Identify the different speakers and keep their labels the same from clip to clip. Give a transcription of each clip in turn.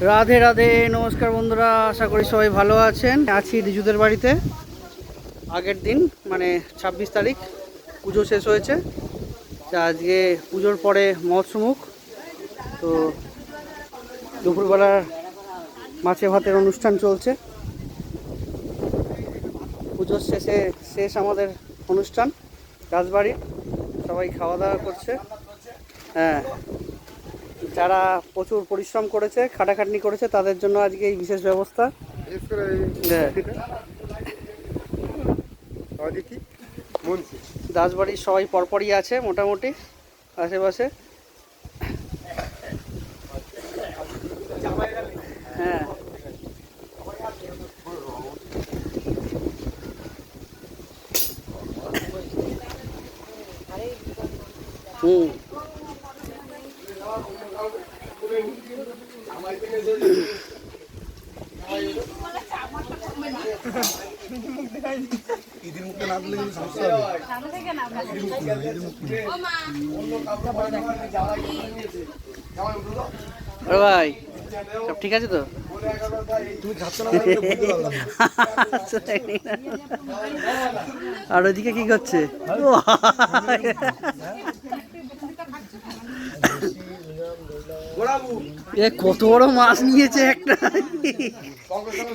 Speaker 1: রাধে রাধে, নমস্কার বন্ধুরা, আশা করি সবাই ভালো আছেন। আছি রিজুদের বাড়িতে। আগের দিন মানে 26 তারিখ পুজো শেষ হয়েছে। আজকে পুজোর পরে মৎস্যমুখ, তো দুপুরবেলার মাছে ভাতের অনুষ্ঠান চলছে। পুজোর শেষ আমাদের অনুষ্ঠান রাজবাড়ি, সবাই খাওয়া দাওয়া করছে। হ্যাঁ, যারা প্রচুর পরিশ্রম করেছে, খাটাখাটনি করেছে, তাদের জন্য আজকে এই বিশেষ ব্যবস্থা। রাজবাড়ির সবাই পরপরই আছে মোটামুটি আশেপাশে। হ্যাঁ, হুম,
Speaker 2: ঈদের মুখে না দিলে কিন্তু সমস্যা হবে।
Speaker 1: ভাই সব ঠিক আছে তো?
Speaker 2: তুমি খাচ্ছ না বলে বুঝতে পারলাম না।
Speaker 1: আর ওইদিকে কি করছে? এ কত বড় মাছ নিয়েছে একটা!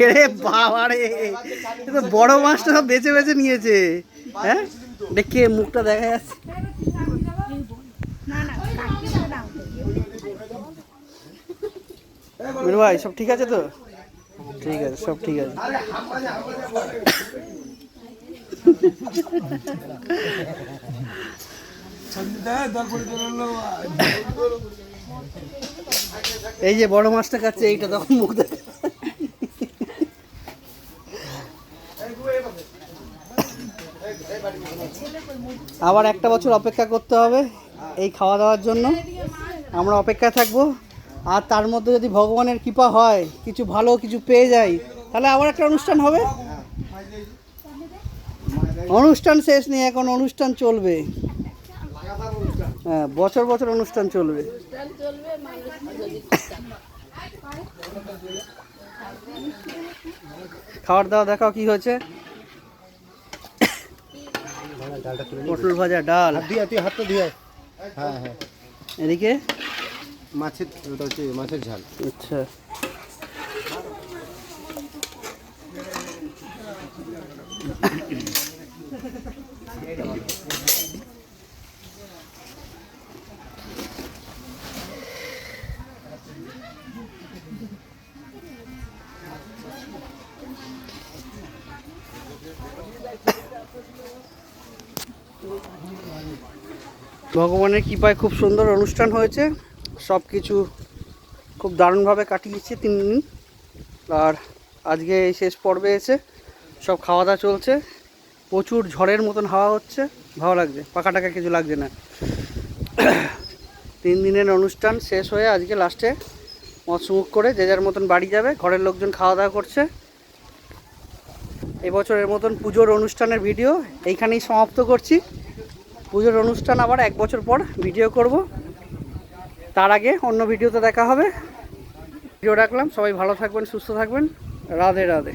Speaker 1: রে বাবা রে, বড় মাছটা সব বেছে বেছে নিয়েছে। হ্যাঁ, দেখে মুখটা দেখা যাচ্ছে। মিনু ভাই সব ঠিক আছে তো? ঠিক আছে, সব ঠিক আছে। এই যে বড় মাছটা খাচ্ছে, এইটা তখন মুখ দেখা। আবার একটা বছর অপেক্ষা করতে হবে এই খাওয়া দাওয়ার জন্য। আমরা অপেক্ষায় থাকবো। আর তার মধ্যে যদি ভগবানের কৃপা হয়, কিছু ভালো কিছু পেয়ে যাই, তাহলে আবার একটা অনুষ্ঠান হবে। অনুষ্ঠান শেষ নেই, এখন অনুষ্ঠান চলবে। হ্যাঁ, বছর বছর অনুষ্ঠান চলবে। খাবার দাওয়া দেখাও কি হয়েছে। পটল ভাজা, ডাল।
Speaker 2: তুই হাতটা দিয়ে। হ্যাঁ হ্যাঁ,
Speaker 1: এদিকে
Speaker 2: মাছের ঝাল।
Speaker 1: আচ্ছা, ভগবানের কৃপায় খুব সুন্দর অনুষ্ঠান হয়েছে। সব কিছু খুব দারুণভাবে কাটিয়েছি 3 দিন। আর আজকে এই শেষ পর্বে এসে সব খাওয়া দাওয়া চলছে। প্রচুর ঝড়ের মতন হাওয়া হচ্ছে, ভালো লাগছে, পাকা টাকা কিছু লাগছে না। 3 দিনের অনুষ্ঠান শেষ হয়ে আজকে লাস্টে মৎস্যমুখ করে যে যার মতন বাড়ি যাবে। ঘরের লোকজন খাওয়া দাওয়া করছে। এবছরের মতন পুজোর অনুষ্ঠানের ভিডিও এইখানেই সমাপ্ত করছি। পুজোর অনুষ্ঠান আবার 1 বছর পর ভিডিও করব। তার আগে অন্য ভিডিওতে দেখা হবে। ভিডিও রাখলাম, সবাই ভালো থাকবেন, সুস্থ থাকবেন। রাধে রাধে।